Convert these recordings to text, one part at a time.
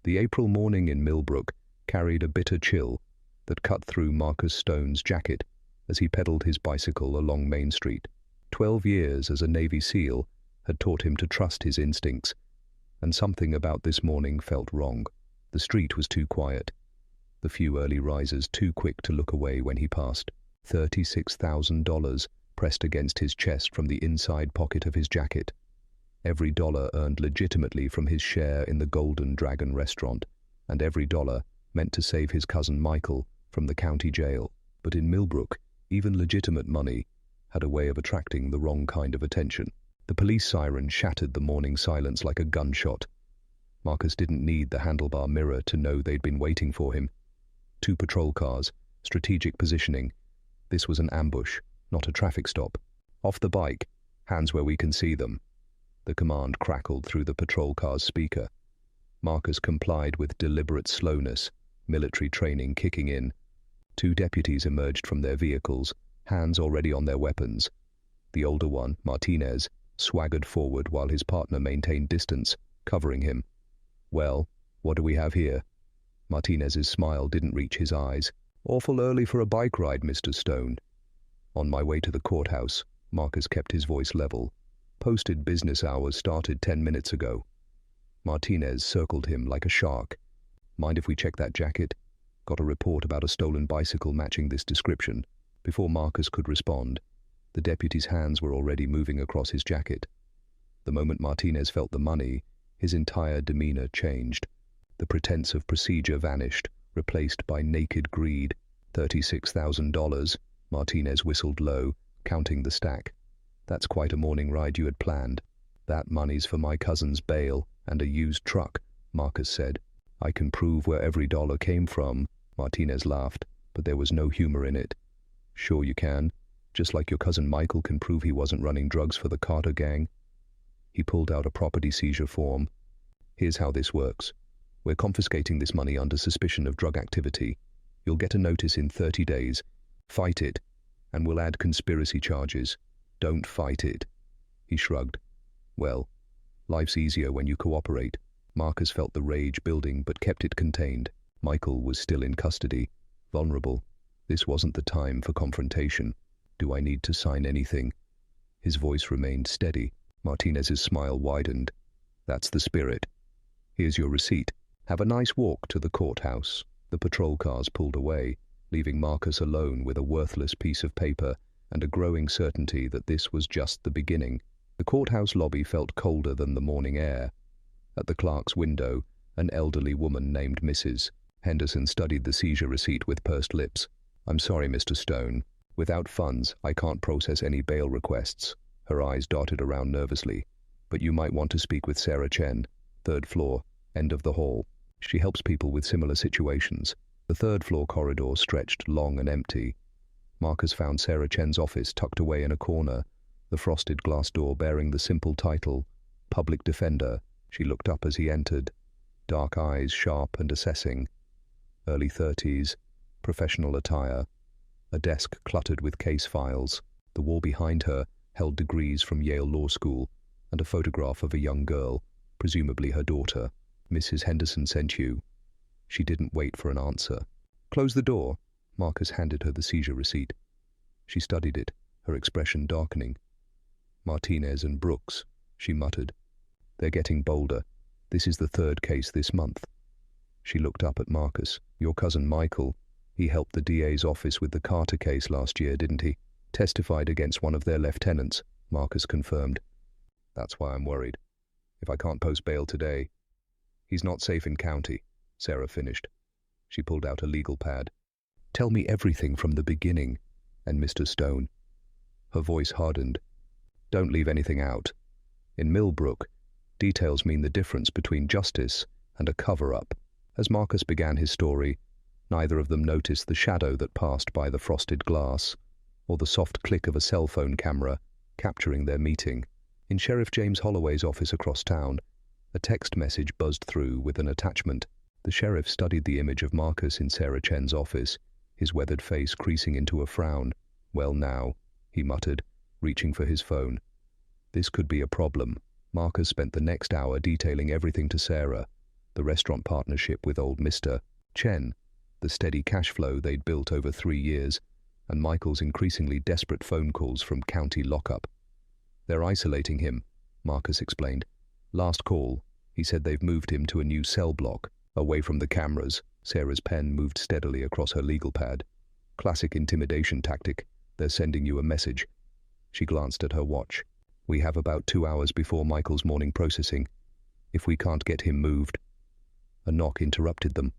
The April morning in Millbrook carried a bitter chill that cut through Marcus Stone's jacket as he pedaled his bicycle along Main Street. 12 years as a Navy SEAL had taught him to trust his instincts, and something about this morning felt wrong. The street was too quiet, the few early risers too quick to look away when he passed. $36,000 pressed against his chest from the inside pocket of his jacket. Every dollar earned legitimately from his share in the Golden Dragon restaurant, and every dollar meant to save his cousin Michael from the county jail. But in Millbrook, even legitimate money had a way of attracting the wrong kind of attention. The police siren shattered the morning silence like a gunshot. Marcus didn't need the handlebar mirror to know they'd been waiting for him. 2 patrol cars, strategic positioning. This was an ambush, not a traffic stop. Off the bike, hands where we can see them. The command crackled through the patrol car's speaker. Marcus complied with deliberate slowness, military training kicking in. 2 deputies emerged from their vehicles, hands already on their weapons. The older one, Martinez, swaggered forward while his partner maintained distance, covering him. "Well, what do we have here?" Martinez's smile didn't reach his eyes. "Awful early for a bike ride, Mr. Stone." "On my way to the courthouse," Marcus kept his voice level. "Posted business hours started 10 minutes ago." Martinez circled him like a shark. "Mind if we check that jacket? Got a report about a stolen bicycle matching this description." Before Marcus could respond, the deputy's hands were already moving across his jacket. The moment Martinez felt the money, his entire demeanor changed. The pretense of procedure vanished, replaced by naked greed. $36,000, Martinez whistled low, counting the stack. "That's quite a morning ride you had planned." "That money's for my cousin's bail and a used truck," Marcus said. "I can prove where every dollar came from." Martinez laughed, but there was no humor in it. "Sure you can, just like your cousin Michael can prove he wasn't running drugs for the Carter gang." He pulled out a property seizure form. "Here's how this works. We're confiscating this money under suspicion of drug activity. You'll get a notice in 30 days. Fight it, and we'll add conspiracy charges. Don't fight it." He shrugged. "Well, life's easier when you cooperate." Marcus felt the rage building but kept it contained. Michael was still in custody, vulnerable. This wasn't the time for confrontation. "Do I need to sign anything?" His voice remained steady. Martinez's smile widened. "That's the spirit. Here's your receipt. Have a nice walk to the courthouse." The patrol cars pulled away, leaving Marcus alone with a worthless piece of paper and a growing certainty that this was just the beginning. The courthouse lobby felt colder than the morning air. At the clerk's window, an elderly woman named Mrs. Henderson studied the seizure receipt with pursed lips. "I'm sorry, Mr. Stone. Without funds, I can't process any bail requests." Her eyes darted around nervously. "But you might want to speak with Sarah Chen, 3rd floor, end of the hall. She helps people with similar situations." The 3rd floor corridor stretched long and empty. Marcus found Sarah Chen's office tucked away in a corner, the frosted glass door bearing the simple title, Public Defender. She looked up as he entered, dark eyes sharp and assessing. Early 30s, professional attire, a desk cluttered with case files. The wall behind her held degrees from Yale Law School and a photograph of a young girl, presumably her daughter. "Mrs. Henderson sent you." She didn't wait for an answer. "Close the door." Marcus handed her the seizure receipt. She studied it, her expression darkening. "Martinez and Brooks," she muttered. "They're getting bolder. This is the 3rd case this month." She looked up at Marcus. "Your cousin Michael, he helped the DA's office with the Carter case last year, didn't he?" "Testified against one of their lieutenants," Marcus confirmed. "That's why I'm worried. If I can't post bail today..." "He's not safe in county," Sarah finished. She pulled out a legal pad. "Tell me everything from the beginning, and Mr. Stone." Her voice hardened. "Don't leave anything out. In Millbrook, details mean the difference between justice and a cover-up." As Marcus began his story, neither of them noticed the shadow that passed by the frosted glass, or the soft click of a cell phone camera capturing their meeting. In Sheriff James Holloway's office across town, a text message buzzed through with an attachment. The sheriff studied the image of Marcus in Sarah Chen's office, his weathered face creasing into a frown. "Well now," he muttered, reaching for his phone. This could be a problem. Marcus spent the next hour detailing everything to Sarah. the restaurant partnership with old Mr. Chen, the steady cash flow they'd built over 3 years, and Michael's increasingly desperate phone calls from county lockup. "They're isolating him," Marcus explained. "Last call, he said they've moved him to a new cell block, away from the cameras." Sarah's pen moved steadily across her legal pad. "Classic intimidation tactic. They're sending you a message." She glanced at her watch. "We have about 2 hours before Michael's morning processing. If we can't get him moved—" A knock interrupted them.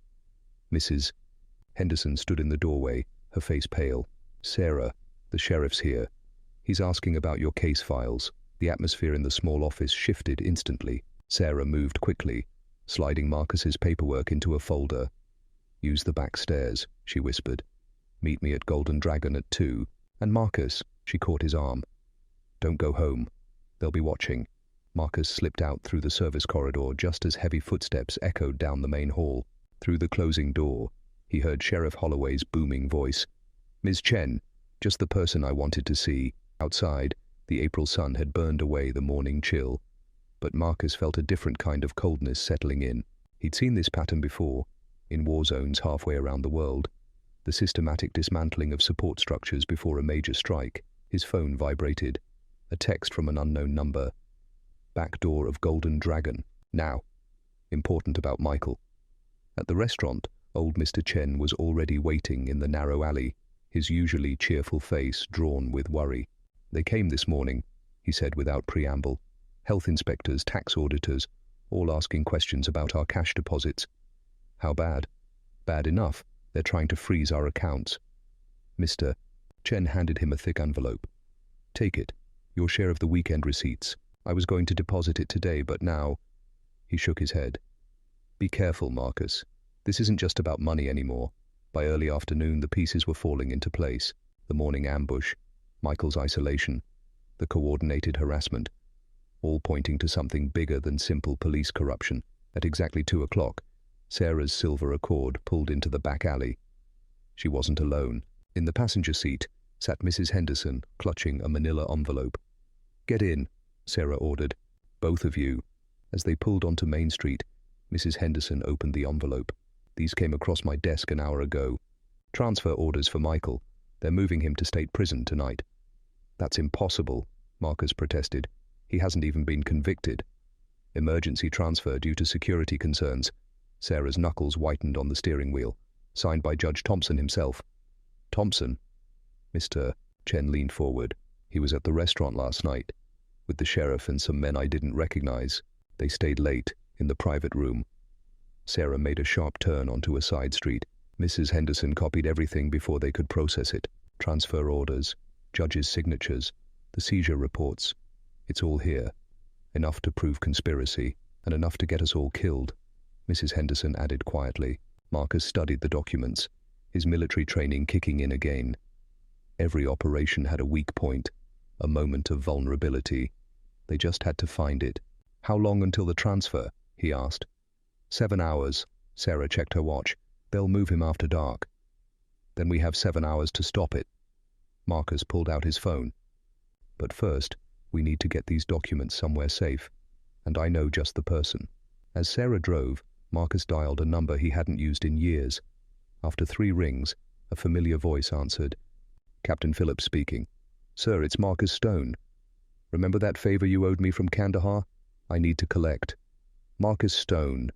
Mrs. Henderson stood in the doorway, her face pale. "Sarah, the sheriff's here. He's asking about your case files." The atmosphere in the small office shifted instantly. Sarah moved quickly, sliding Marcus's paperwork into a folder. "Use the back stairs," she whispered. "Meet me at Golden Dragon at 2. And Marcus," she caught his arm. "Don't go home. They'll be watching." Marcus slipped out through the service corridor just as heavy footsteps echoed down the main hall. Through the closing door, he heard Sheriff Holloway's booming voice. "Ms. Chen, just the person I wanted to see." Outside, the April sun had burned away the morning chill, but Marcus felt a different kind of coldness settling in. He'd seen this pattern before, in war zones halfway around the world. The systematic dismantling of support structures before a major strike. His phone vibrated. A text from an unknown number. "Back door of Golden Dragon. Now. Important about Michael." At the restaurant, old Mr. Chen was already waiting in the narrow alley, his usually cheerful face drawn with worry. "They came this morning," he said without preamble. "Health inspectors, tax auditors, all asking questions about our cash deposits." "How bad?" "Bad enough. They're trying to freeze our accounts." Mr. Chen handed him a thick envelope. "Take it. Your share of the weekend receipts. I was going to deposit it today, but now—" He shook his head. "Be careful, Marcus. This isn't just about money anymore." By early afternoon, the pieces were falling into place. The morning ambush, Michael's isolation, the coordinated harassment, all pointing to something bigger than simple police corruption. At exactly 2 o'clock, Sarah's silver Accord pulled into the back alley. She wasn't alone. In the passenger seat sat Mrs. Henderson, clutching a manila envelope. "Get in," Sarah ordered. "Both of you." As they pulled onto Main Street, Mrs. Henderson opened the envelope. "These came across my desk an hour ago. Transfer orders for Michael. They're moving him to state prison tonight." "That's impossible," Marcus protested. "He hasn't even been convicted." "Emergency transfer due to security concerns." Sarah's knuckles whitened on the steering wheel. "Signed by Judge Thompson himself." "Thompson?" Mr. Chen leaned forward. "He was at the restaurant last night, with the sheriff and some men I didn't recognize. They stayed late, in the private room." Sarah made a sharp turn onto a side street. Mrs. Henderson copied everything before they could process it. Transfer orders, judges' signatures, the seizure reports. "It's all here. Enough to prove conspiracy, and enough to get us all killed," Mrs. Henderson added quietly. Marcus studied the documents, his military training kicking in again. Every operation had a weak point, a moment of vulnerability. They just had to find it. "How long until the transfer?" he asked. 7 hours. Sarah checked her watch. "They'll move him after dark." "Then we have 7 hours to stop it." Marcus pulled out his phone. "But first, we need to get these documents somewhere safe. And I know just the person." As Sarah drove, Marcus dialed a number he hadn't used in years. After 3 rings, a familiar voice answered. "Captain Phillips speaking." "Sir, it's Marcus Stone. Remember that favor you owed me from Kandahar? I need to collect." "Marcus Stone.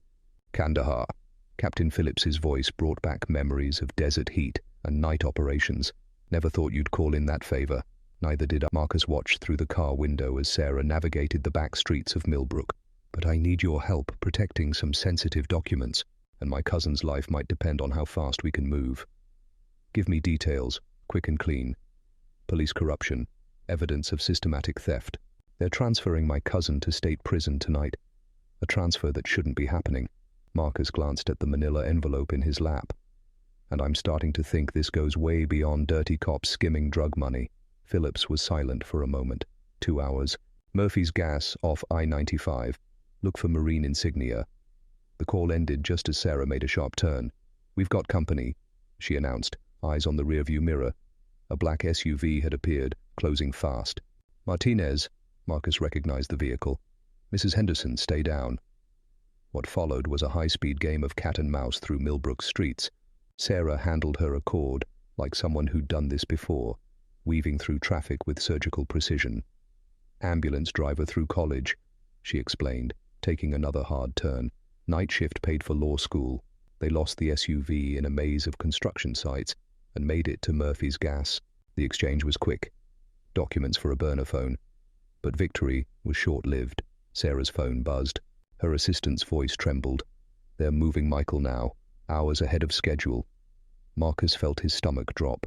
Kandahar." Captain Phillips's voice brought back memories of desert heat and night operations. "Never thought you'd call in that favor." Neither did I. Marcus watched through the car window as Sarah navigated the back streets of Millbrook. "But I need your help protecting some sensitive documents, and my cousin's life might depend on how fast we can move. Give me details, quick and clean. Police corruption, evidence of systematic theft. They're transferring my cousin to state prison tonight. A transfer that shouldn't be happening." Marcus glanced at the manila envelope in his lap. "And I'm starting to think this goes way beyond dirty cops skimming drug money." Phillips was silent for a moment. 2 hours. "Murphy's Gas off I-95. Look for marine insignia." The call ended just as Sarah made a sharp turn. "We've got company," she announced, eyes on the rearview mirror. A black SUV had appeared, closing fast. "Martinez," Marcus recognized the vehicle. "Mrs. Henderson, stay down." What followed was a high-speed game of cat and mouse through Millbrook streets. Sarah handled her accord like someone who'd done this before, weaving through traffic with surgical precision. Ambulance driver through college, she explained, taking another hard turn. Night shift paid for law school. They lost the SUV in a maze of construction sites and made it to Murphy's Gas. The exchange was quick. Documents for a burner phone. But victory was short-lived. Sarah's phone buzzed. Her assistant's voice trembled. They're moving Michael now, hours ahead of schedule. Marcus felt his stomach drop.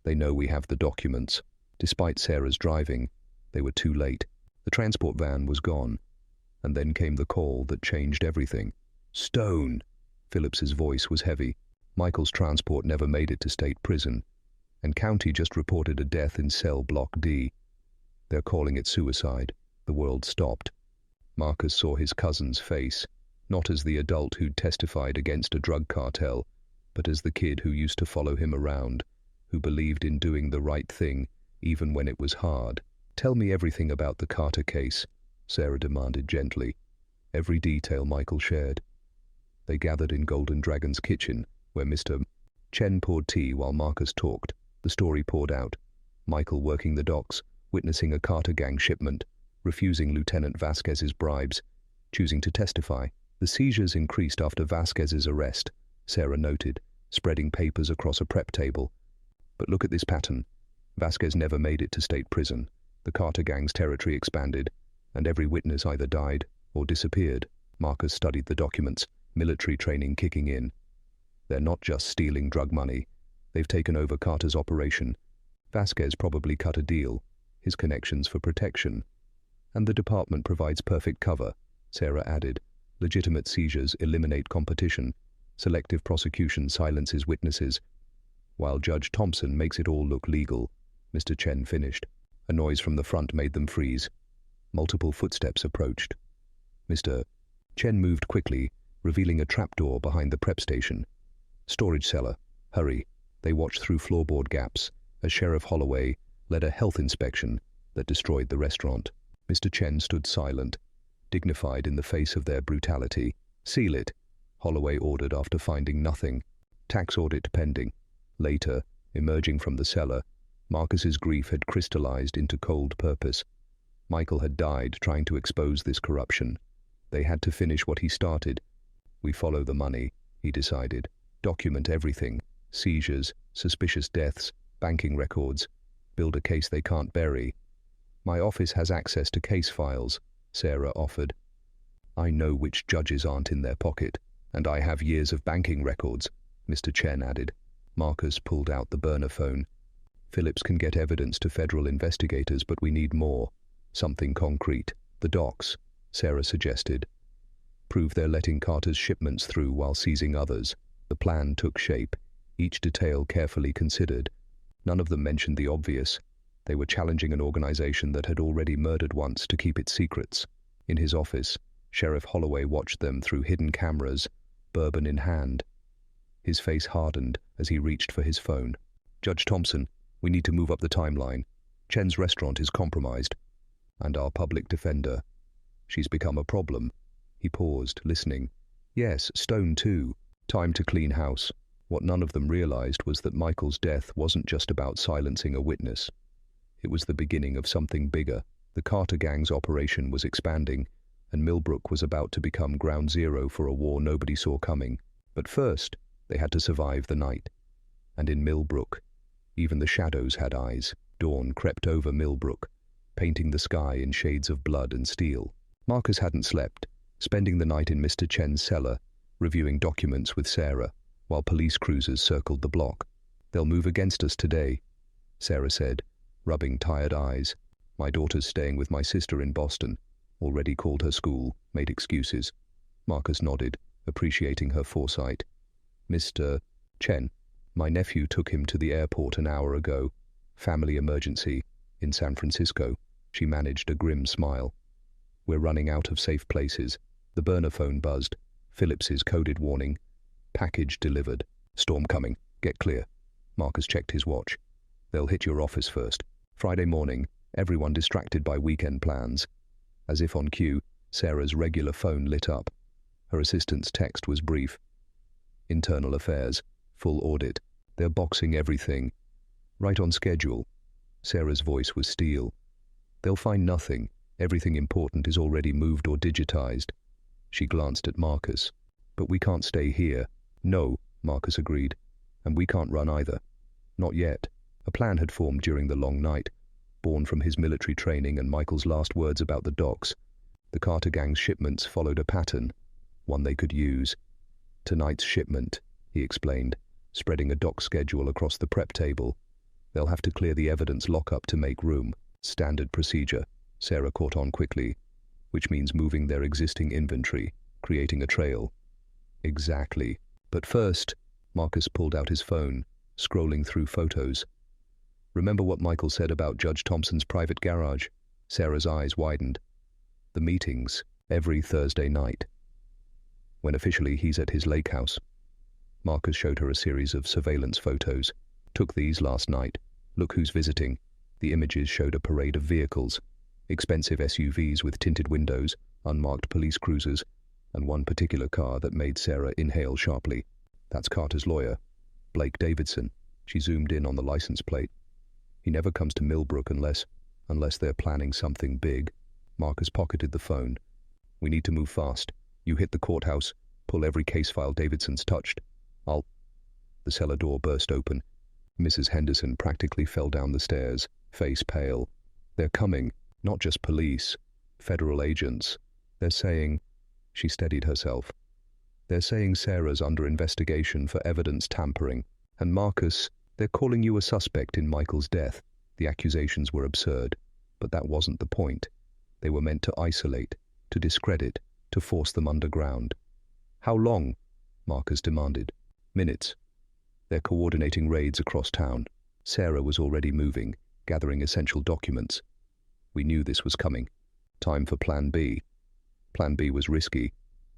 They know we have the documents. Despite Sarah's driving, they were too late. The transport van was gone. And then came the call that changed everything. Stone! Phillips's voice was heavy. Michael's transport never made it to state prison, and county just reported a death in cell block D. They're calling it suicide. The world stopped. Marcus saw his cousin's face, not as the adult who'd testified against a drug cartel, but as the kid who used to follow him around, who believed in doing the right thing even when it was hard. Tell me everything about the Carter case, Sarah demanded gently. Every detail Michael shared. They gathered in Golden Dragon's kitchen, where Mr. Chen poured tea while Marcus talked. The story poured out. Michael working the docks, witnessing a Carter gang shipment, refusing Lieutenant Vasquez's bribes, choosing to testify. The seizures increased after Vasquez's arrest, Sarah noted, spreading papers across a prep table. But look at this pattern. Vasquez never made it to state prison. The Carter gang's territory expanded, and every witness either died or disappeared. Marcus studied the documents, military training kicking in. They're not just stealing drug money. They've taken over Carter's operation. Vasquez probably cut a deal, his connections for protection. And the department provides perfect cover, Sarah added. Legitimate seizures eliminate competition. Selective prosecution silences witnesses. While Judge Thompson makes it all look legal, Mr. Chen finished. A noise from the front made them freeze. Multiple footsteps approached. Mr. Chen moved quickly, revealing a trapdoor behind the prep station. Storage cellar. Hurry. They watched through floorboard gaps as Sheriff Holloway led a health inspection that destroyed the restaurant. Mr. Chen stood silent, dignified in the face of their brutality. Seal it, Holloway ordered after finding nothing. Tax audit pending. Later, emerging from the cellar, Marcus's grief had crystallized into cold purpose. Michael had died trying to expose this corruption. They had to finish what he started. We follow the money, he decided. Document everything. Seizures, suspicious deaths, banking records. Build a case they can't bury. My office has access to case files, Sarah offered. I know which judges aren't in their pocket, and I have years of banking records, Mr. Chen added. Marcus pulled out the burner phone. Phillips can get evidence to federal investigators, but we need more. Something concrete. The docks, Sarah suggested. Prove they're letting Carter's shipments through while seizing others. The plan took shape, each detail carefully considered. None of them mentioned the obvious. They were challenging an organization that had already murdered once to keep its secrets. In his office, Sheriff Holloway watched them through hidden cameras, bourbon in hand. His face hardened as he reached for his phone. Judge Thompson, we need to move up the timeline. Chen's restaurant is compromised. And our public defender. She's become a problem. He paused, listening. Yes, Stone too. Time to clean house. What none of them realized was that Michael's death wasn't just about silencing a witness. It was the beginning of something bigger. The Carter gang's operation was expanding, and Millbrook was about to become ground zero for a war nobody saw coming. But first, they had to survive the night. And in Millbrook, even the shadows had eyes. Dawn crept over Millbrook, painting the sky in shades of blood and steel. Marcus hadn't slept, spending the night in Mr. Chen's cellar, reviewing documents with Sarah, while police cruisers circled the block. They'll move against us today, Sarah said, rubbing tired eyes. My daughter's staying with my sister in Boston. Already called her school, made excuses. Marcus nodded, appreciating her foresight. Mr. Chen, my nephew took him to the airport an hour ago. Family emergency in San Francisco. She managed a grim smile. We're running out of safe places. The burner phone buzzed. Phillips's coded warning. Package delivered. Storm coming. Get clear. Marcus checked his watch. They'll hit your office first. Friday morning, everyone distracted by weekend plans. As if on cue, Sarah's regular phone lit up. Her assistant's text was brief. Internal affairs. Full audit. They're boxing everything. Right on schedule. Sarah's voice was steel. They'll find nothing. Everything important is already moved or digitized. She glanced at Marcus. But we can't stay here. No, Marcus agreed. And we can't run either. Not yet. A plan had formed during the long night, born from his military training and Michael's last words about the docks. The Carter gang's shipments followed a pattern, one they could use. Tonight's shipment, he explained, spreading a dock schedule across the prep table. They'll have to clear the evidence lockup to make room. Standard procedure, Sarah caught on quickly, which means moving their existing inventory, creating a trail. Exactly. But first, Marcus pulled out his phone, scrolling through photos. Remember what Michael said about Judge Thompson's private garage? Sarah's eyes widened. The meetings, every Thursday night. When officially he's at his lake house. Marcus showed her a series of surveillance photos. Took these last night. Look who's visiting. The images showed a parade of vehicles. Expensive SUVs with tinted windows, unmarked police cruisers, and one particular car that made Sarah inhale sharply. That's Carter's lawyer, Blake Davidson. She zoomed in on the license plate. He never comes to Millbrook unless they're planning something big. Marcus pocketed the phone. We need to move fast. You hit the courthouse. Pull every case file Davidson's touched. The cellar door burst open. Mrs. Henderson practically fell down the stairs, face pale. They're coming. Not just police. Federal agents. They're saying... She steadied herself. They're saying Sarah's under investigation for evidence tampering. And Marcus, they're calling you a suspect in Michael's death. The accusations were absurd, but that wasn't the point. They were meant to isolate, to discredit, to force them underground. How long? Marcus demanded. Minutes. They're coordinating raids across town. Sarah was already moving, gathering essential documents. We knew this was coming. Time for Plan B. Plan B was risky,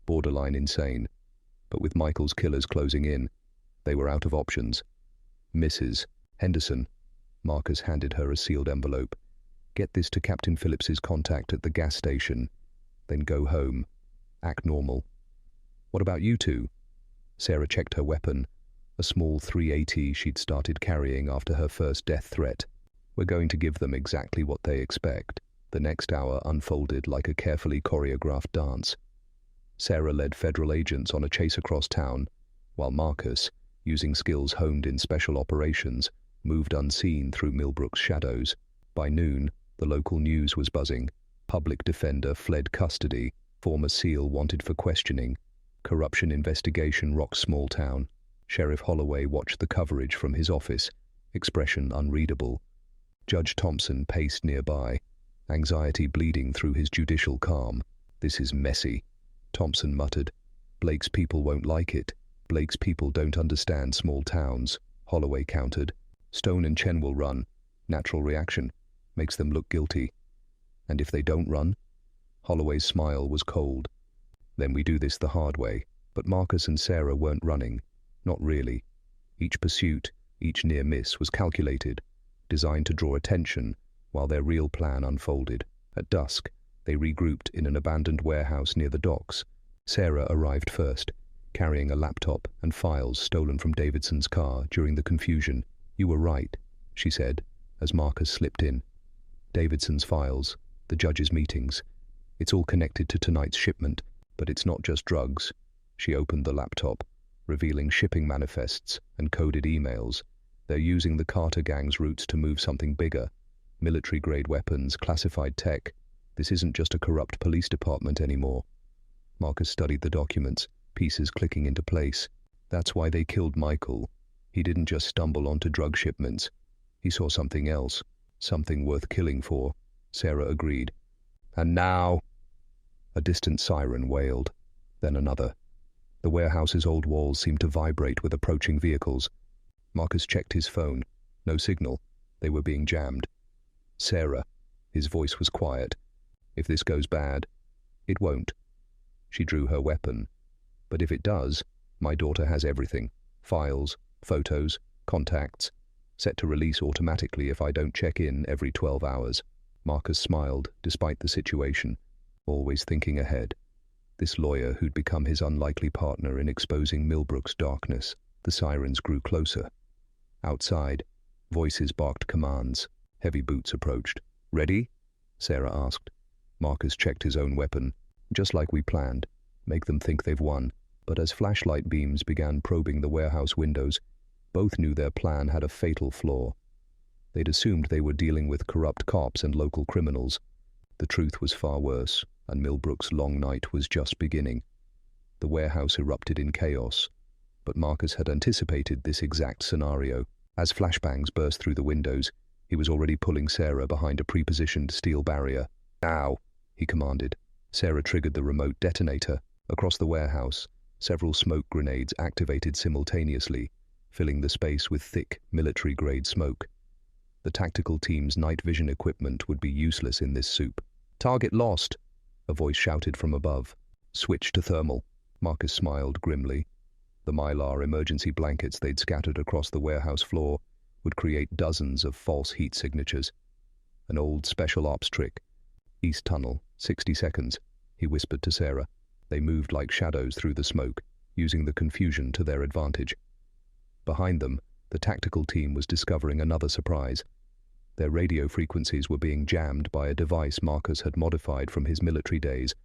borderline insane. But with Michael's killers closing in, they were out of options. Mrs. Henderson. Marcus handed her a sealed envelope. Get this to Captain Phillips's contact at the gas station. Then go home. Act normal. What about you two? Sarah checked her weapon, a small .380 she'd started carrying after her first death threat. We're going to give them exactly what they expect. The next hour unfolded like a carefully choreographed dance. Sarah led federal agents on a chase across town, while Marcus, using skills honed in special operations, moved unseen through Millbrook's shadows. By noon, the local news was buzzing. Public defender fled custody. Former SEAL wanted for questioning. Corruption investigation rocks small town. Sheriff Holloway watched the coverage from his office, expression unreadable. Judge Thompson paced nearby, anxiety bleeding through his judicial calm. This is messy, Thompson muttered. Blake's people won't like it. Blake's people don't understand small towns, Holloway countered. Stone and Chen will run. Natural reaction. Makes them look guilty. And if they don't run? Holloway's smile was cold. Then we do this the hard way. But Marcus and Sarah weren't running. Not really. Each pursuit, each near miss was calculated, designed to draw attention while their real plan unfolded. At dusk, they regrouped in an abandoned warehouse near the docks. Sarah arrived first, carrying a laptop and files stolen from Davidson's car during the confusion. You were right, she said, as Marcus slipped in. Davidson's files, the judge's meetings. It's all connected to tonight's shipment, but it's not just drugs. She opened the laptop, revealing shipping manifests and coded emails. They're using the Carter gang's routes to move something bigger. Military-grade weapons, classified tech. This isn't just a corrupt police department anymore. Marcus studied the documents, pieces clicking into place. That's why they killed Michael. He didn't just stumble onto drug shipments. He saw something else, something worth killing for. Sarah agreed. And now... A distant siren wailed, then another. The warehouse's old walls seemed to vibrate with approaching vehicles. Marcus checked his phone. No signal. They were being jammed. Sarah. His voice was quiet. If this goes bad, it won't. She drew her weapon. But if it does, my daughter has everything. Files, photos, contacts. Set to release automatically if I don't check in every 12 hours. Marcus smiled, despite the situation. Always thinking ahead. This lawyer who'd become his unlikely partner in exposing Millbrook's darkness. The sirens grew closer. Outside, voices barked commands. Heavy boots approached. "Ready?" Sarah asked. Marcus checked his own weapon. "Just like we planned. Make them think they've won." But as flashlight beams began probing the warehouse windows, both knew their plan had a fatal flaw. They'd assumed they were dealing with corrupt cops and local criminals. The truth was far worse, and Millbrook's long night was just beginning. The warehouse erupted in chaos, but Marcus had anticipated this exact scenario. As flashbangs burst through the windows, he was already pulling Sarah behind a prepositioned steel barrier. "Now," he commanded. Sarah triggered the remote detonator. Across the warehouse, several smoke grenades activated simultaneously, filling the space with thick, military-grade smoke. The tactical team's night vision equipment would be useless in this soup. "Target lost," a voice shouted from above. "Switch to thermal." Marcus smiled grimly. The mylar emergency blankets they'd scattered across the warehouse floor would create dozens of false heat signatures. An old special ops trick. "East tunnel, 60 seconds, he whispered to Sarah. They moved like shadows through the smoke, using the confusion to their advantage. Behind them, the tactical team was discovering another surprise. Their radio frequencies were being jammed by a device Marcus had modified from his military days.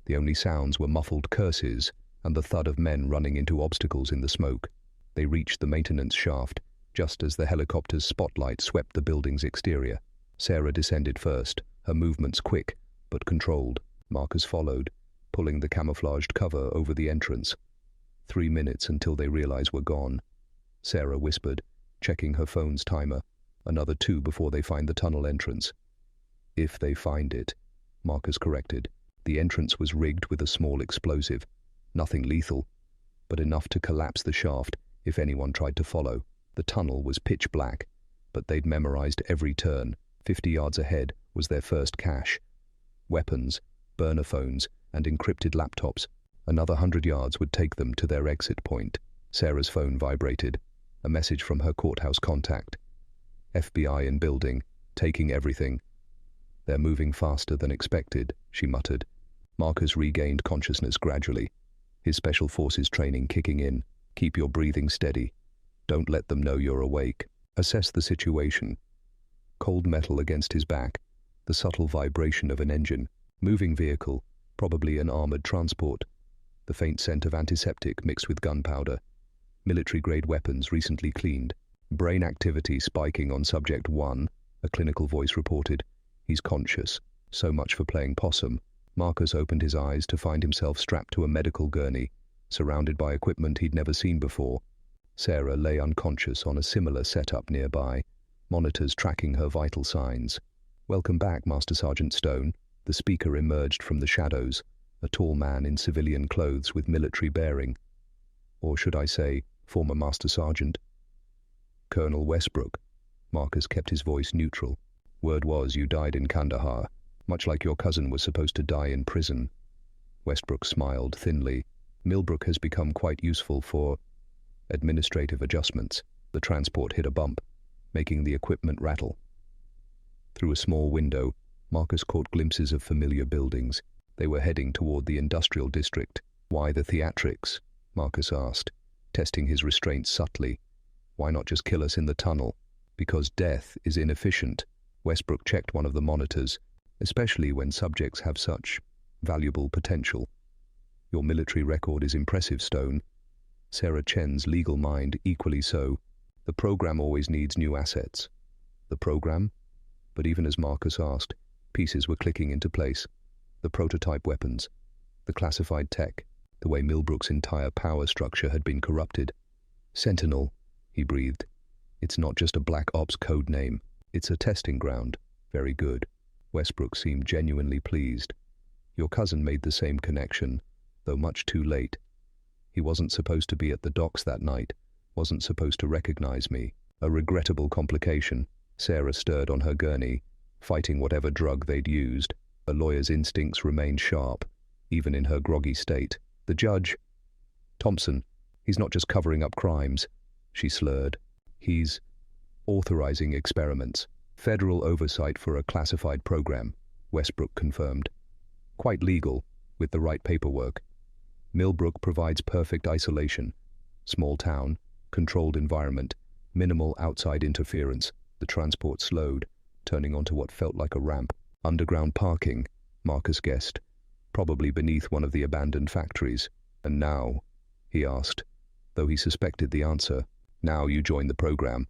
The only sounds were muffled curses and the thud of men running into obstacles in the smoke. They reached the maintenance shaft, just as the helicopter's spotlight swept the building's exterior. Sarah descended first, her movements quick, but controlled. Marcus followed, pulling the camouflaged cover over the entrance. 3 minutes until they realized we're gone. Sarah whispered, checking her phone's timer. Another 2 before they find the tunnel entrance. "If they find it," Marcus corrected. The entrance was rigged with a small explosive. Nothing lethal, but enough to collapse the shaft if anyone tried to follow. The tunnel was pitch black, but they'd memorized every turn. 50 yards ahead was their first cache. Weapons, burner phones, and encrypted laptops. Another 100 yards would take them to their exit point. Sarah's phone vibrated. A message from her courthouse contact. "FBI in building, taking everything." "They're moving faster than expected," she muttered. Marcus regained consciousness gradually, his special forces training kicking in. "Keep your breathing steady. Don't let them know you're awake. Assess the situation." Cold metal against his back, the subtle vibration of an engine. Moving vehicle, probably an armored transport. The faint scent of antiseptic mixed with gunpowder. Military-grade weapons recently cleaned. "Brain activity spiking on subject 1, a clinical voice reported. "He's conscious. So much for playing possum." Marcus opened his eyes to find himself strapped to a medical gurney, surrounded by equipment he'd never seen before. Sarah lay unconscious on a similar setup nearby, monitors tracking her vital signs. "Welcome back, Master Sergeant Stone." The speaker emerged from the shadows, a tall man in civilian clothes with military bearing. Or should I say, former Master Sergeant? "Colonel Westbrook." Marcus kept his voice neutral. "Word was you died in Kandahar, much like your cousin was supposed to die in prison." Westbrook smiled thinly. "Millbrook has become quite useful for administrative adjustments." The transport hit a bump, making the equipment rattle. Through a small window, Marcus caught glimpses of familiar buildings. They were heading toward the industrial district. "Why the theatrics?" Marcus asked, testing his restraint subtly. "Why not just kill us in the tunnel?" "Because death is inefficient." Westbrook checked one of the monitors, especially when subjects have such valuable potential. "Your military record is impressive, Stone." Sarah Chen's legal mind equally so. "The program always needs new assets." "The program?" But even as Marcus asked, pieces were clicking into place. The prototype weapons, the classified tech, the way Millbrook's entire power structure had been corrupted. "Sentinel," he breathed. "It's not just a black ops code name. It's a testing ground." "Very good." Westbrook seemed genuinely pleased. "Your cousin made the same connection, though much too late. He wasn't supposed to be at the docks that night, wasn't supposed to recognize me." A regrettable complication. Sarah stirred on her gurney, fighting whatever drug they'd used. A lawyer's instincts remained sharp, even in her groggy state. "The judge, Thompson, he's not just covering up crimes," she slurred. "He's authorizing experiments. Federal oversight for a classified program," Westbrook confirmed. "Quite legal, with the right paperwork. Millbrook provides perfect isolation. Small town, controlled environment, minimal outside interference. The transport slowed, turning onto what felt like a ramp. Underground parking, Marcus guessed, probably beneath one of the abandoned factories. And now, he asked, though he suspected the answer, now you join the program.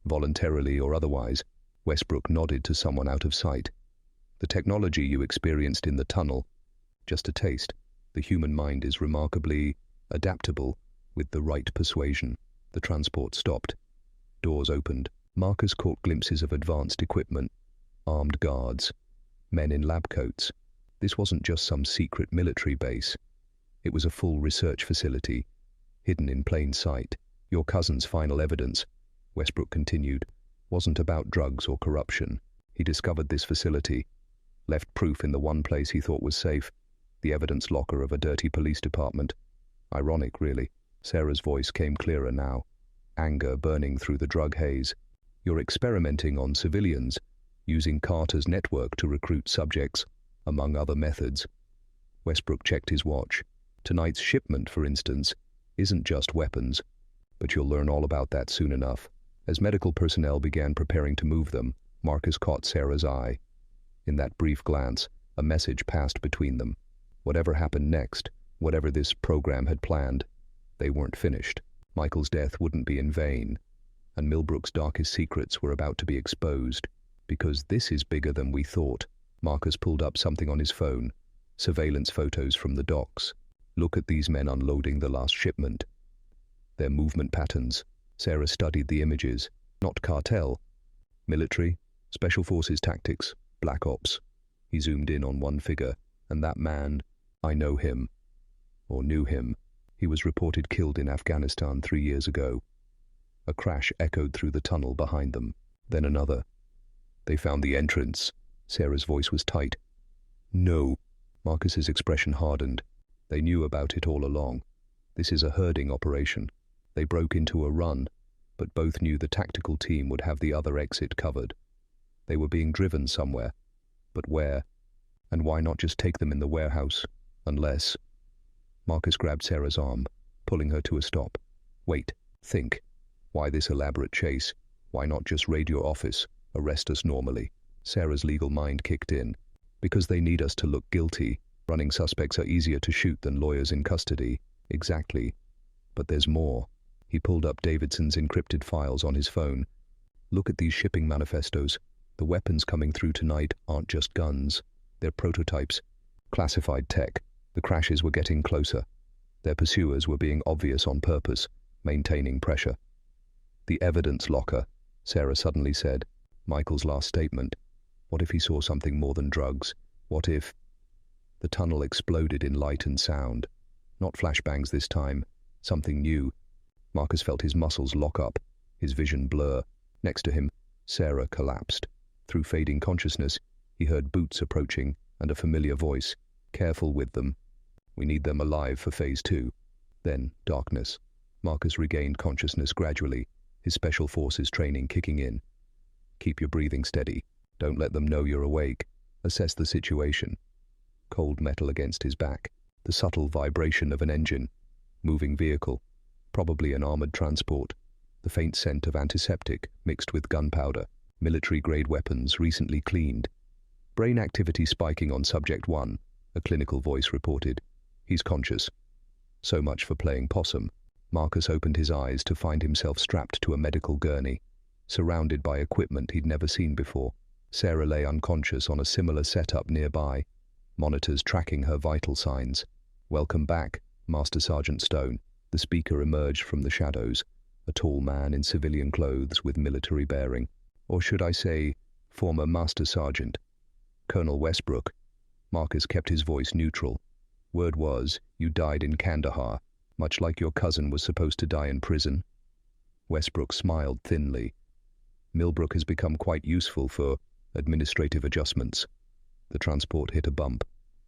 Voluntarily or otherwise, Westbrook nodded to someone out of sight. The technology you experienced in the tunnel, just a taste. The human mind is remarkably adaptable with the right persuasion. The transport stopped. Doors opened. Marcus caught glimpses of advanced equipment, armed guards, men in lab coats. This wasn't just some secret military base. It was a full research facility, hidden in plain sight. Your cousin's final evidence, Westbrook continued, wasn't about drugs or corruption. He discovered this facility, left proof in the one place he thought was safe, the evidence locker of a dirty police department. Ironic, really. Sarah's voice came clearer now, anger burning through the drug haze. You're experimenting on civilians, using Carter's network to recruit subjects, among other methods. Westbrook checked his watch. Tonight's shipment, for instance, isn't just weapons, but you'll learn all about that soon enough. As medical personnel began preparing to move them, Marcus caught Sarah's eye. In that brief glance, a message passed between them. Whatever happened next, whatever this program had planned, they weren't finished. Michael's death wouldn't be in vain, and Millbrook's darkest secrets were about to be exposed. Because this is bigger than we thought. Marcus pulled up something on his phone. Surveillance photos from the docks. Look at these men unloading the last shipment. Their movement patterns. Sarah studied the images. Not cartel. Military, special forces tactics, black ops. He zoomed in on one figure, and that man, I know him. Or knew him. He was reported killed in Afghanistan 3 years ago. A crash echoed through the tunnel behind them. Then another. They found the entrance. Sarah's voice was tight. No. Marcus's expression hardened. They knew about it all along. This is a herding operation. They broke into a run, but both knew the tactical team would have the other exit covered. They were being driven somewhere. But where? And why not just take them in the warehouse? Unless... Marcus grabbed Sarah's arm, pulling her to a stop. Wait. Think. Why this elaborate chase? Why not just raid your office? Arrest us normally? Sarah's legal mind kicked in. Because they need us to look guilty. Running suspects are easier to shoot than lawyers in custody. Exactly. But there's more. He pulled up Davidson's encrypted files on his phone. Look at these shipping manifestos. The weapons coming through tonight aren't just guns. They're prototypes. Classified tech. The crashes were getting closer. Their pursuers were being obvious on purpose, maintaining pressure. The evidence locker, Sarah suddenly said. Michael's last statement. What if he saw something more than drugs? What if... The tunnel exploded in light and sound. Not flashbangs this time. Something new. Marcus felt his muscles lock up, his vision blur. Next to him, Sarah collapsed. Through fading consciousness, he heard boots approaching and a familiar voice. Careful with them. We need them alive for phase 2. Then, darkness. Marcus regained consciousness gradually, his special forces training kicking in. Keep your breathing steady. Don't let them know you're awake. Assess the situation. Cold metal against his back. The subtle vibration of an engine. Moving vehicle. Probably an armored transport. The faint scent of antiseptic mixed with gunpowder. Military-grade weapons recently cleaned. Brain activity spiking on Subject 1, a clinical voice reported. He's conscious. So much for playing possum. Marcus opened his eyes to find himself strapped to a medical gurney, surrounded by equipment he'd never seen before. Sarah lay unconscious on a similar setup nearby, monitors tracking her vital signs. Welcome back, Master Sergeant Stone. The speaker emerged from the shadows, a tall man in civilian clothes with military bearing. Or should I say, former Master Sergeant. Colonel Westbrook. Marcus kept his voice neutral. Word was, you died in Kandahar, much like your cousin was supposed to die in prison. Westbrook smiled thinly. Millbrook has become quite useful for administrative adjustments. The transport hit a bump,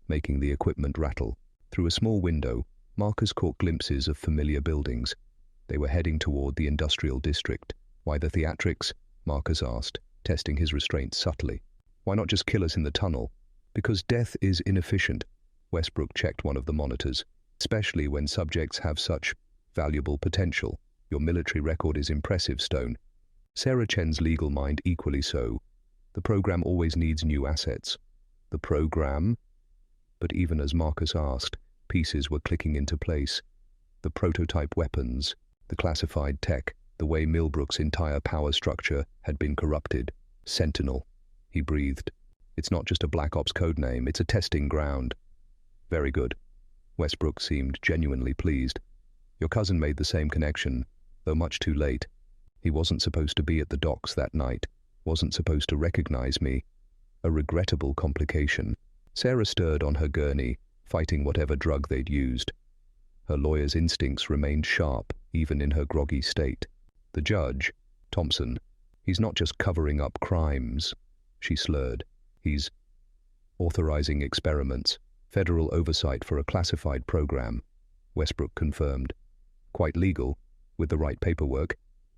making the equipment rattle. Through a small window, Marcus caught glimpses of familiar buildings. They were heading toward the industrial district. Why the theatrics? Marcus asked, testing his restraint subtly. Why not just kill us in the tunnel? Because death is inefficient. Westbrook checked one of the monitors. Especially when subjects have such valuable potential. Your military record is impressive, Stone. Sarah Chen's legal mind equally so. The program always needs new assets. The program? But even as Marcus asked, pieces were clicking into place. The prototype weapons, the classified tech, the way Millbrook's entire power structure had been corrupted. Sentinel, he breathed. It's not just a Black Ops codename, it's a testing ground. Very good. Westbrook seemed genuinely pleased. Your cousin made the same connection, though much too late. He wasn't supposed to be at the docks that night, wasn't supposed to recognize me. A regrettable complication. Sarah stirred on her gurney, fighting whatever drug they'd used. Her lawyer's instincts remained sharp, even in her groggy state. The judge, Thompson, he's not just covering up crimes, she slurred. He's authorizing experiments. Federal oversight for a classified program, Westbrook confirmed. Quite legal, with the right paperwork.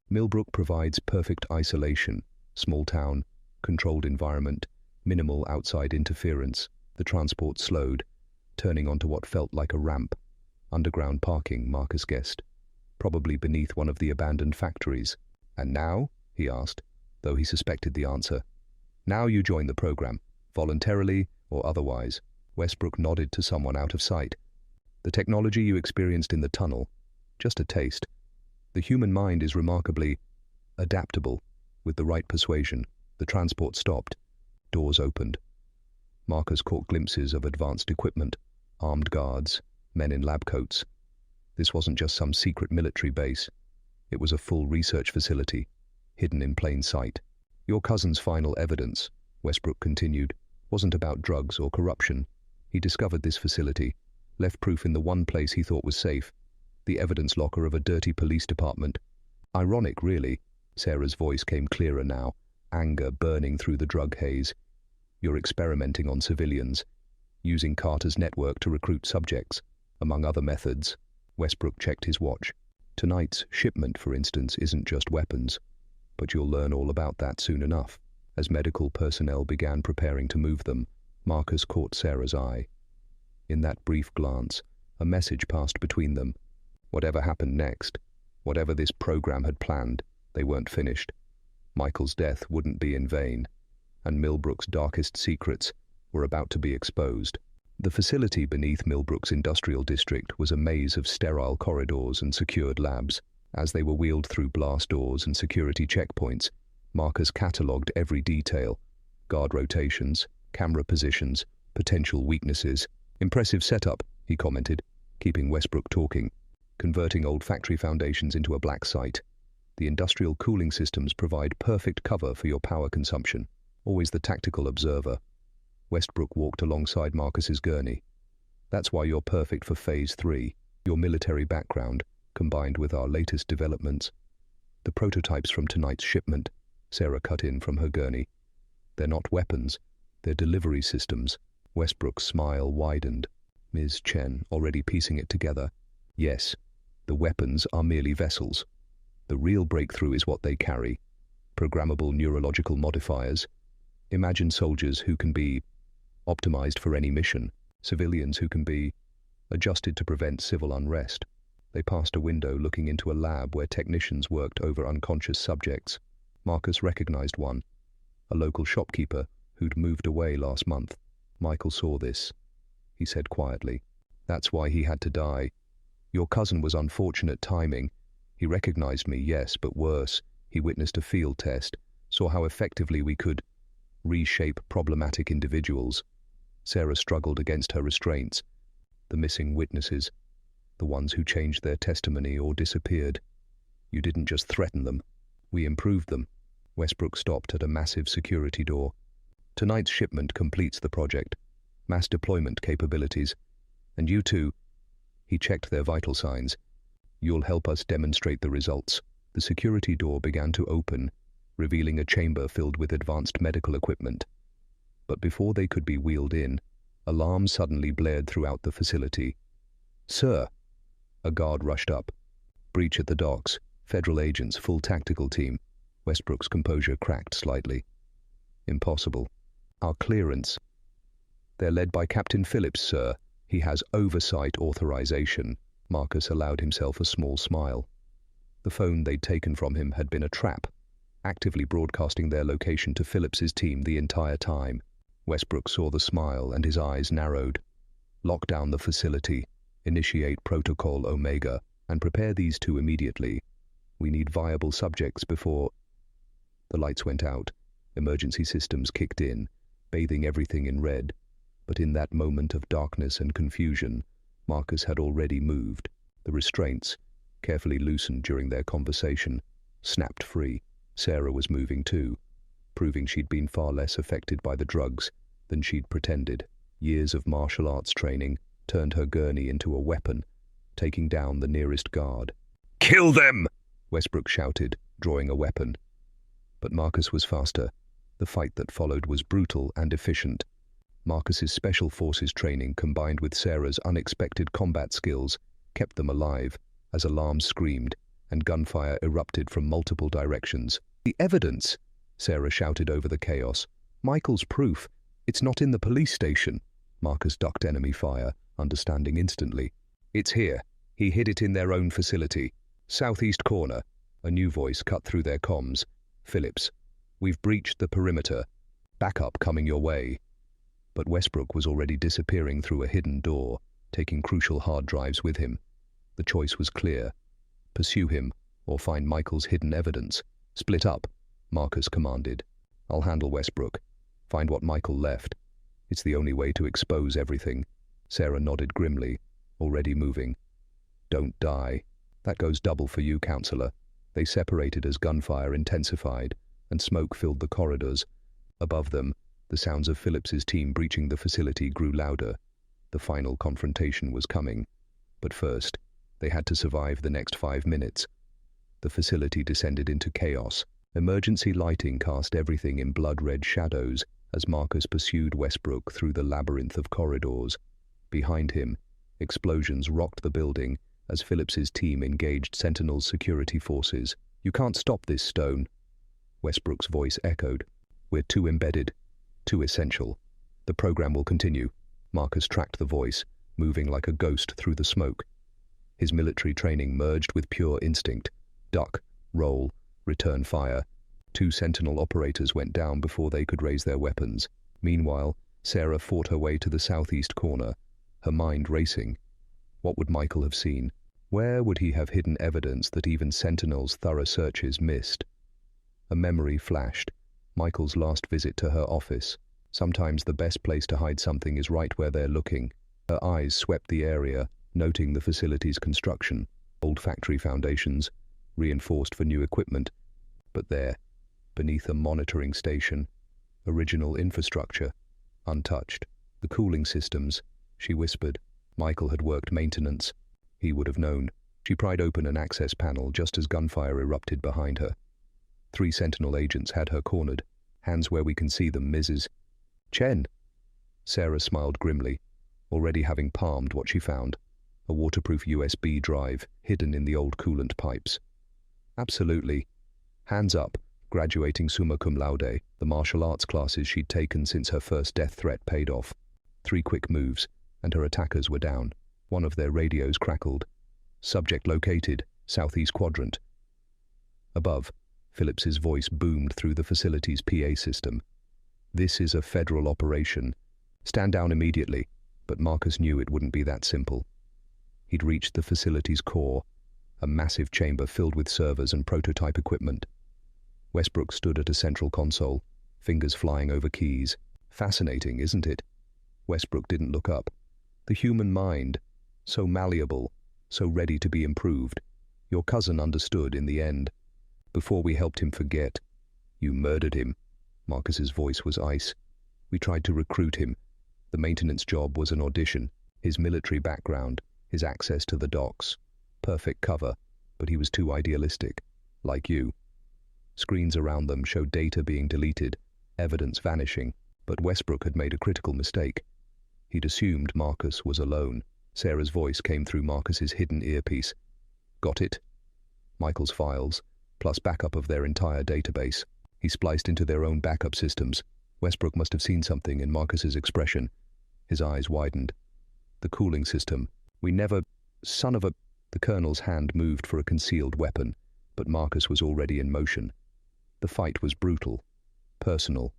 Millbrook provides perfect isolation, small town, controlled environment, minimal outside interference. The transport slowed, turning onto what felt like a ramp. Underground parking, Marcus guessed, probably beneath one of the abandoned factories. And now? He asked, though he suspected the answer. Now you join the program, voluntarily or otherwise. Westbrook nodded to someone out of sight. The technology you experienced in the tunnel, just a taste. The human mind is remarkably adaptable. With the right persuasion, the transport stopped. Doors opened. Marcus caught glimpses of advanced equipment, armed guards, men in lab coats. This wasn't just some secret military base. It was a full research facility, hidden in plain sight. Your cousin's final evidence, Westbrook continued, wasn't about drugs or corruption. He discovered this facility, left proof in the one place he thought was safe, the evidence locker of a dirty police department. Ironic, really. Sarah's voice came clearer now, anger burning through the drug haze. You're experimenting on civilians, using Carter's network to recruit subjects, among other methods. Westbrook checked his watch. Tonight's shipment, for instance, isn't just weapons, but you'll learn all about that soon enough. As medical personnel began preparing to move them, Marcus caught Sarah's eye. In that brief glance, a message passed between them. Whatever happened next, whatever this program had planned, they weren't finished. Michael's death wouldn't be in vain, and Millbrook's darkest secrets were about to be exposed. The facility beneath Millbrook's industrial district was a maze of sterile corridors and secured labs. As they were wheeled through blast doors and security checkpoints, Marcus catalogued every detail: guard rotations, camera positions, potential weaknesses. Impressive setup, he commented, keeping Westbrook talking. Converting old factory foundations into a black site. The industrial cooling systems provide perfect cover for your power consumption. Always the tactical observer. Westbrook walked alongside Marcus's gurney. That's why you're perfect for Phase 3. Your military background, combined with our latest developments. The prototypes from tonight's shipment, Sarah cut in from her gurney. They're not weapons. They're delivery systems. Westbrook's smile widened. Ms. Chen, already piecing it together. Yes, the weapons are merely vessels. The real breakthrough is what they carry. Programmable neurological modifiers. Imagine soldiers who can be optimized for any mission. Civilians who can be adjusted to prevent civil unrest. They passed a window looking into a lab where technicians worked over unconscious subjects. Marcus recognized one, a local shopkeeper who'd moved away last month. Michael saw this. He said quietly, "That's why he had to die. Your cousin was unfortunate timing. He recognized me, yes, but worse, he witnessed a field test, saw how effectively we could reshape problematic individuals." Sarah struggled against her restraints. The missing witnesses, the ones who changed their testimony or disappeared. You didn't just threaten them. We improved them. Westbrook stopped at a massive security door. Tonight's shipment completes the project. Mass deployment capabilities. And you too. He checked their vital signs. You'll help us demonstrate the results. The security door began to open, revealing a chamber filled with advanced medical equipment. But before they could be wheeled in, alarms suddenly blared throughout the facility. "Sir!" A guard rushed up. "Breach at the docks. Federal agents, full tactical team." Westbrook's composure cracked slightly. "Impossible. Our clearance." "They're led by Captain Phillips, sir," He has oversight authorization. Marcus allowed himself a small smile. The phone they'd taken from him had been a trap, actively broadcasting their location to Phillips's team the entire time. Westbrook saw the smile and his eyes narrowed. Lock down the facility, initiate Protocol Omega, and prepare these two immediately. We need viable subjects before... The lights went out. Emergency systems kicked in, bathing everything in red. But in that moment of darkness and confusion, Marcus had already moved. The restraints, carefully loosened during their conversation, snapped free. Sarah was moving too, proving she'd been far less affected by the drugs than she'd pretended. Years of martial arts training turned her gurney into a weapon, taking down the nearest guard. "Kill them!" Westbrook shouted, drawing a weapon. But Marcus was faster. The fight that followed was brutal and efficient. Marcus's special forces training combined with Sarah's unexpected combat skills kept them alive as alarms screamed and gunfire erupted from multiple directions. "The evidence!" Sarah shouted over the chaos. "Michael's proof. It's not in the police station." Marcus ducked enemy fire, understanding instantly. "It's here. He hid it in their own facility. Southeast corner." A new voice cut through their comms. "Phillips, we've breached the perimeter. Backup coming your way." But Westbrook was already disappearing through a hidden door, taking crucial hard drives with him. The choice was clear. Pursue him, or find Michael's hidden evidence. "Split up," Marcus commanded. "I'll handle Westbrook. Find what Michael left. It's the only way to expose everything." Sarah nodded grimly, already moving. "Don't die. That goes double for you, counselor." They separated as gunfire intensified, and smoke filled the corridors. Above them, the sounds of Phillips's team breaching the facility grew louder. The final confrontation was coming. But first, they had to survive the next 5 minutes. The facility descended into chaos. Emergency lighting cast everything in blood-red shadows as Marcus pursued Westbrook through the labyrinth of corridors. Behind him, explosions rocked the building as Phillips's team engaged Sentinel's security forces. "You can't stop this, Stone." Westbrook's voice echoed. "We're too embedded, too essential. The program will continue." Marcus tracked the voice, moving like a ghost through the smoke. His military training merged with pure instinct. Duck, roll, return fire. 2 Sentinel operators went down before they could raise their weapons. Meanwhile, Sarah fought her way to the southeast corner, her mind racing. What would Michael have seen? Where would he have hidden evidence that even Sentinel's thorough searches missed? A memory flashed. Michael's last visit to her office. Sometimes the best place to hide something is right where they're looking. Her eyes swept the area, noting the facility's construction. Old factory foundations, reinforced for new equipment. But there, beneath a monitoring station, original infrastructure, untouched. The cooling systems, she whispered. Michael had worked maintenance. He would have known. She pried open an access panel just as gunfire erupted behind her. 3 Sentinel agents had her cornered. "Hands where we can see them, Mrs. Chen." Sarah smiled grimly, already having palmed what she found. A waterproof USB drive hidden in the old coolant pipes. "Absolutely. Hands up," graduating summa cum laude. The martial arts classes she'd taken since her first death threat paid off. 3 quick moves, and her attackers were down. One of their radios crackled. "Subject located, southeast quadrant." Above, Phillips's voice boomed through the facility's PA system. "This is a federal operation. Stand down immediately." But Marcus knew it wouldn't be that simple. He'd reached the facility's core, a massive chamber filled with servers and prototype equipment. Westbrook stood at a central console, fingers flying over keys. "Fascinating, isn't it?" Westbrook didn't look up. The human mind, so malleable, so ready to be improved. "Your cousin understood in the end. Before we helped him forget. You murdered him." Marcus's voice was ice. "We tried to recruit him. The maintenance job was an audition. His military background, his access to the docks. Perfect cover, but he was too idealistic. Like you." Screens around them showed data being deleted, evidence vanishing. But Westbrook had made a critical mistake. He'd assumed Marcus was alone. Sarah's voice came through Marcus's hidden earpiece. "Got it?" Michael's files, plus backup of their entire database. He spliced into their own backup systems. Westbrook must have seen something in Marcus's expression. His eyes widened. The cooling system. We never... Son of a... The colonel's hand moved for a concealed weapon, but Marcus was already in motion. The fight was brutal, personal.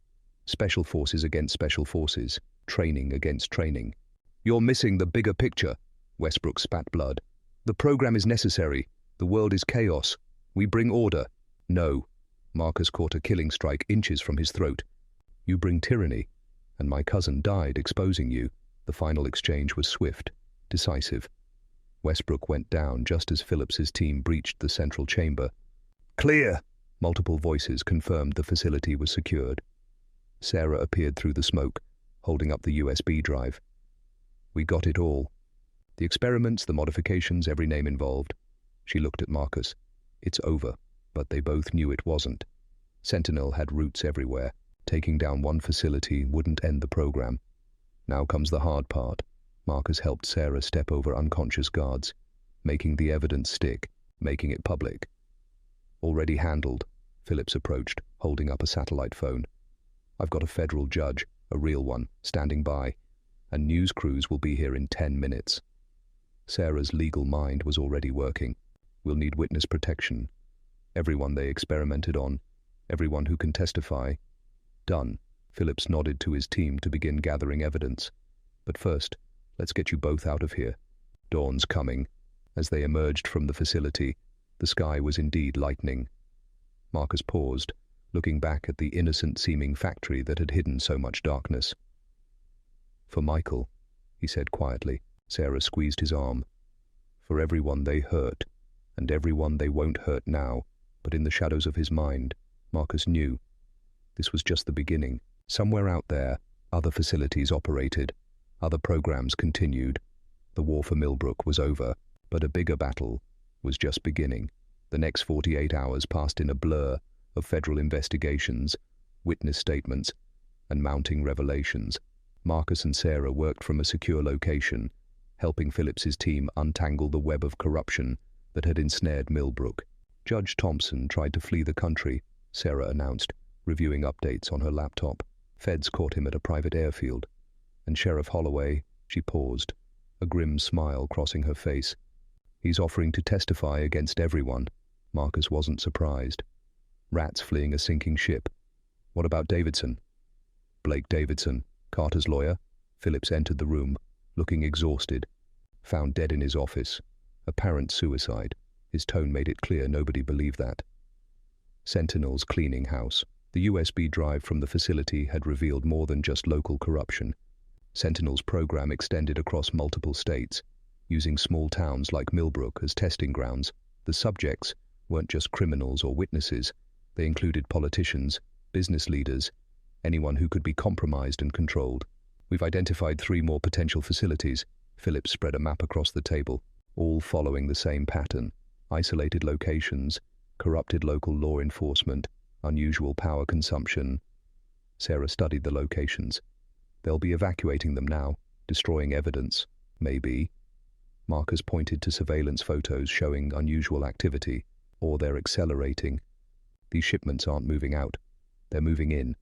Special forces against special forces, training against training. You're missing the bigger picture, Westbrook spat blood. The program is necessary. The world is chaos. We bring order. No. Marcus caught a killing strike inches from his throat. You bring tyranny, and my cousin died exposing you. The final exchange was swift, decisive. Westbrook went down just as Phillips's team breached the central chamber. Clear! Multiple voices confirmed the facility was secured. Sarah appeared through the smoke, holding up the USB drive. We got it all. The experiments, the modifications, every name involved. She looked at Marcus. It's over, but they both knew it wasn't. Sentinel had roots everywhere. Taking down one facility wouldn't end the program. Now comes the hard part. Marcus helped Sarah step over unconscious guards, making the evidence stick, making it public. Already handled, Phillips approached, holding up a satellite phone. I've got a federal judge, a real one, standing by, and news crews will be here in 10 minutes. Sarah's legal mind was already working. We'll need witness protection. Everyone they experimented on, everyone who can testify. Done. Phillips nodded to his team to begin gathering evidence. But first, let's get you both out of here. Dawn's coming. As they emerged from the facility, the sky was indeed lightening. Marcus paused, looking back at the innocent-seeming factory that had hidden so much darkness. For Michael, he said quietly. Sarah squeezed his arm. For everyone they hurt, and everyone they won't hurt now, but in the shadows of his mind, Marcus knew. This was just the beginning. Somewhere out there, other facilities operated, other programs continued. The war for Millbrook was over, but a bigger battle was just beginning. The next 48 hours passed in a blur of federal investigations, witness statements, and mounting revelations. Marcus and Sarah worked from a secure location, helping Phillips's team untangle the web of corruption that had ensnared Millbrook. Judge Thompson tried to flee the country, Sarah announced, reviewing updates on her laptop. Feds caught him at a private airfield. And Sheriff Holloway, she paused, a grim smile crossing her face. He's offering to testify against everyone. Marcus wasn't surprised. Rats fleeing a sinking ship. What about Davidson? Blake Davidson, Carter's lawyer. Phillips entered the room, looking exhausted. Found dead in his office. Apparent suicide. His tone made it clear nobody believed that. Sentinel's cleaning house. The USB drive from the facility had revealed more than just local corruption. Sentinel's program extended across multiple states, using small towns like Millbrook as testing grounds. The subjects weren't just criminals or witnesses. They included politicians, business leaders, anyone who could be compromised and controlled. We've identified 3 more potential facilities. Phillips spread a map across the table, all following the same pattern. Isolated locations, corrupted local law enforcement, unusual power consumption. Sarah studied the locations. They'll be evacuating them now, destroying evidence, maybe. Marcus pointed to surveillance photos showing unusual activity, or they're accelerating. These shipments aren't moving out. They're moving in.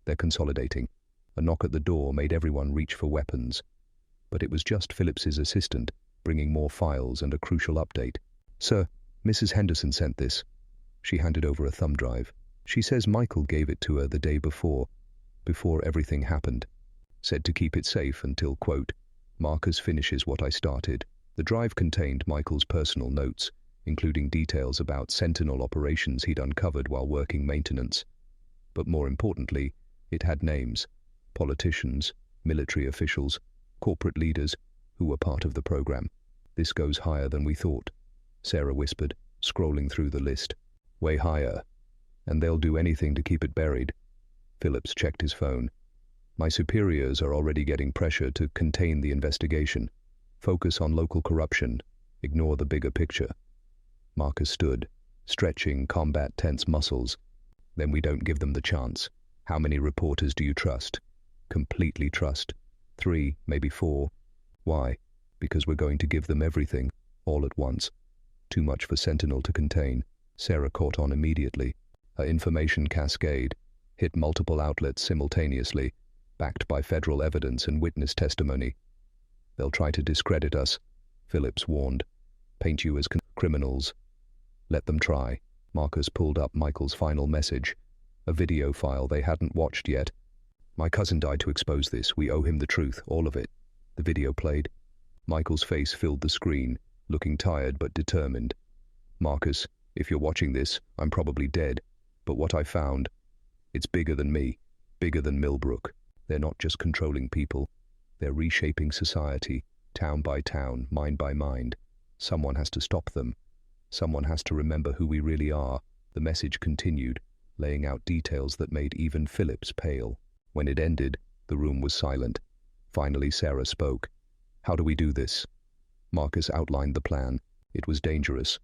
They're consolidating. A knock at the door made everyone reach for weapons. But it was just Phillips's assistant, bringing more files and a crucial update. Sir, Mrs. Henderson sent this. She handed over a thumb drive. She says Michael gave it to her the day before everything happened. Said to keep it safe until, quote, Marcus finishes what I started. The drive contained Michael's personal notes, including details about Sentinel operations he'd uncovered while working maintenance. But more importantly, it had names, politicians, military officials, corporate leaders who were part of the program. This goes higher than we thought, Sarah whispered, scrolling through the list. Way higher. And they'll do anything to keep it buried. Phillips checked his phone. My superiors are already getting pressure to contain the investigation. Focus on local corruption. Ignore the bigger picture. Marcus stood, stretching combat-tense muscles. Then we don't give them the chance. How many reporters do you trust? Completely trust. 3, maybe 4. Why? Because we're going to give them everything, all at once. Too much for Sentinel to contain. Sarah caught on immediately. Her information cascade hit multiple outlets simultaneously, backed by federal evidence and witness testimony. They'll try to discredit us, Phillips warned. Paint you as criminals. Let them try. Marcus pulled up Michael's final message, a video file they hadn't watched yet. My cousin died to expose this. We owe him the truth, all of it. The video played. Michael's face filled the screen, looking tired but determined. Marcus, if you're watching this, I'm probably dead. But what I found, it's bigger than me, bigger than Millbrook. They're not just controlling people. They're reshaping society, town by town, mind by mind. Someone has to stop them. Someone has to remember who we really are. The message continued, laying out details that made even Phillips pale. When it ended, the room was silent. Finally, Sarah spoke. How do we do this? Marcus outlined the plan. It was dangerous.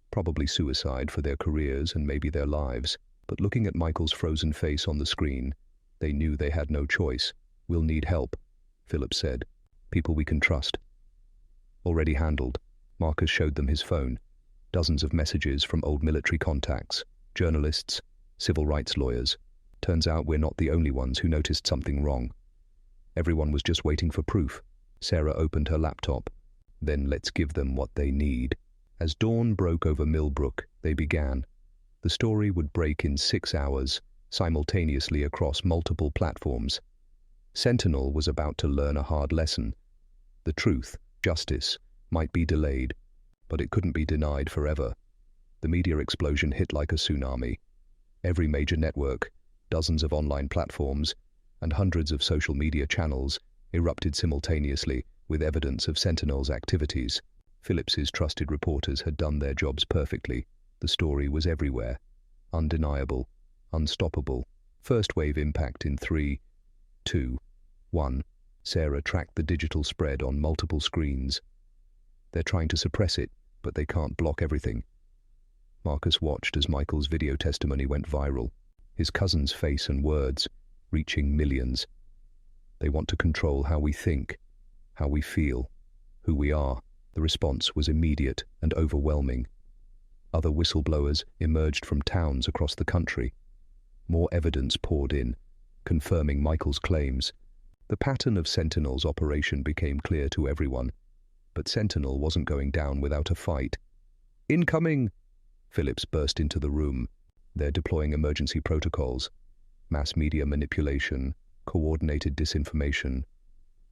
Probably suicide for their careers and maybe their lives. But looking at Michael's frozen face on the screen, they knew they had no choice. We'll need help, Phillips said. People we can trust. Already handled. Marcus showed them his phone. Dozens of messages from old military contacts, journalists, civil rights lawyers. Turns out we're not the only ones who noticed something wrong. Everyone was just waiting for proof. Sarah opened her laptop. Then let's give them what they need. As dawn broke over Millbrook, they began. The story would break in 6 hours, simultaneously across multiple platforms. Sentinel was about to learn a hard lesson. The truth, justice, might be delayed, but it couldn't be denied forever. The media explosion hit like a tsunami. Every major network, dozens of online platforms, and hundreds of social media channels erupted simultaneously with evidence of Sentinel's activities. Phillips's trusted reporters had done their jobs perfectly. The story was everywhere. Undeniable. Unstoppable. First wave impact in 3, 2, 1. Sarah tracked the digital spread on multiple screens. They're trying to suppress it, but they can't block everything. Marcus watched as Michael's video testimony went viral, his cousin's face and words reaching millions. They want to control how we think, how we feel, who we are. The response was immediate and overwhelming. Other whistleblowers emerged from towns across the country. More evidence poured in, confirming Michael's claims. The pattern of Sentinel's operation became clear to everyone. But Sentinel wasn't going down without a fight. Incoming! Phillips burst into the room. They're deploying emergency protocols. Mass media manipulation, coordinated disinformation.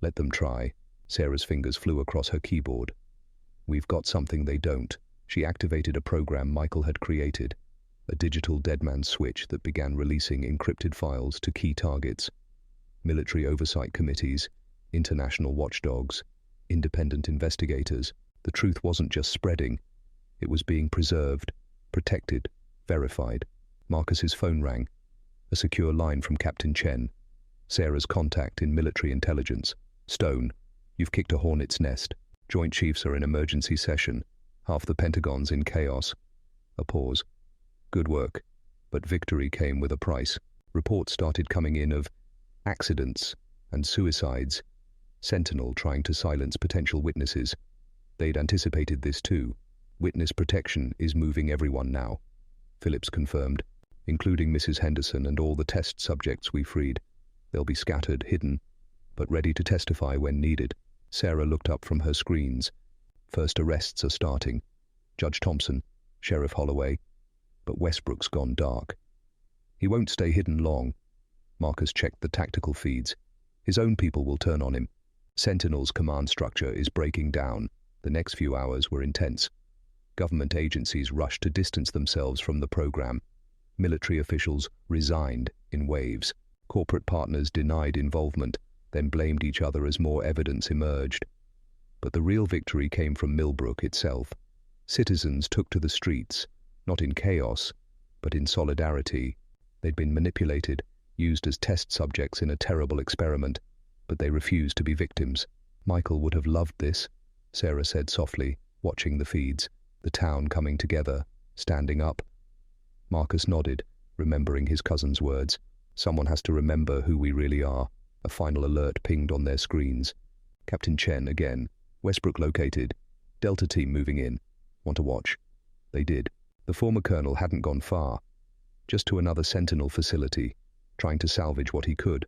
Let them try. Sarah's fingers flew across her keyboard. We've got something they don't. She activated a program Michael had created, a digital deadman switch that began releasing encrypted files to key targets. Military oversight committees, international watchdogs, independent investigators. The truth wasn't just spreading. It was being preserved, protected, verified. Marcus's phone rang. A secure line from Captain Chen, Sarah's contact in military intelligence. Stone, you've kicked a hornet's nest. Joint Chiefs are in emergency session. Half the Pentagon's in chaos. A pause. Good work. But victory came with a price. Reports started coming in of accidents and suicides. Sentinel trying to silence potential witnesses. They'd anticipated this too. Witness protection is moving everyone now, Phillips confirmed, including Mrs. Henderson and all the test subjects we freed. They'll be scattered, hidden, but ready to testify when needed. Sarah looked up from her screens. First arrests are starting. Judge Thompson, Sheriff Holloway, but Westbrook's gone dark. He won't stay hidden long. Marcus checked the tactical feeds. His own people will turn on him. Sentinel's command structure is breaking down. The next few hours were intense. Government agencies rushed to distance themselves from the program. Military officials resigned in waves. Corporate partners denied involvement, then blamed each other as more evidence emerged. But the real victory came from Millbrook itself. Citizens took to the streets, not in chaos, but in solidarity. They'd been manipulated, used as test subjects in a terrible experiment, but they refused to be victims. Michael would have loved this, Sarah said softly, watching the feeds, the town coming together, standing up. Marcus nodded, remembering his cousin's words. Someone has to remember who we really are. A final alert pinged on their screens. Captain Chen again. Westbrook located. Delta team moving in. Want to watch? They did. The former colonel hadn't gone far. Just to another Sentinel facility, trying to salvage what he could.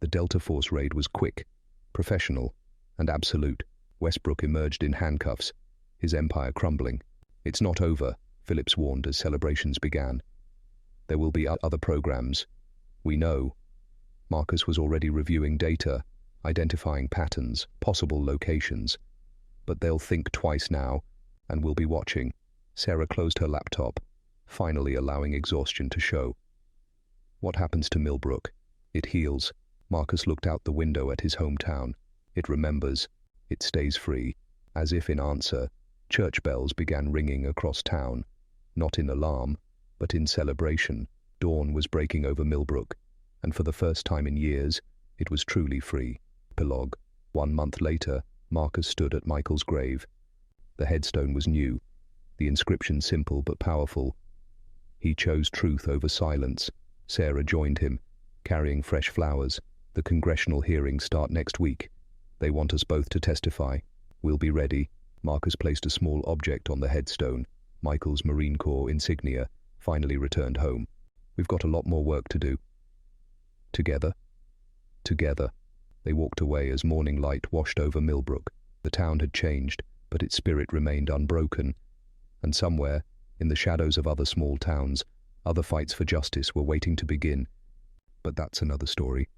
The Delta Force raid was quick, professional, and absolute. Westbrook emerged in handcuffs, his empire crumbling. It's not over, Phillips warned as celebrations began. There will be other programs. We know. Marcus was already reviewing data, identifying patterns, possible locations. But they'll think twice now, and we'll be watching. Sarah closed her laptop, finally allowing exhaustion to show. What happens to Millbrook? It heals. Marcus looked out the window at his hometown. It remembers. It stays free. As if in answer, church bells began ringing across town. Not in alarm, but in celebration. Dawn was breaking over Millbrook, and for the first time in years, it was truly free. Epilogue. 1 month later, Marcus stood at Michael's grave. The headstone was new, the inscription simple but powerful. He chose truth over silence. Sarah joined him, carrying fresh flowers. The congressional hearings start next week. They want us both to testify. We'll be ready. Marcus placed a small object on the headstone. Michael's Marine Corps insignia, finally returned home. We've got a lot more work to do. Together? Together. They walked away as morning light washed over Millbrook. The town had changed, but its spirit remained unbroken. And somewhere, in the shadows of other small towns, other fights for justice were waiting to begin. But that's another story.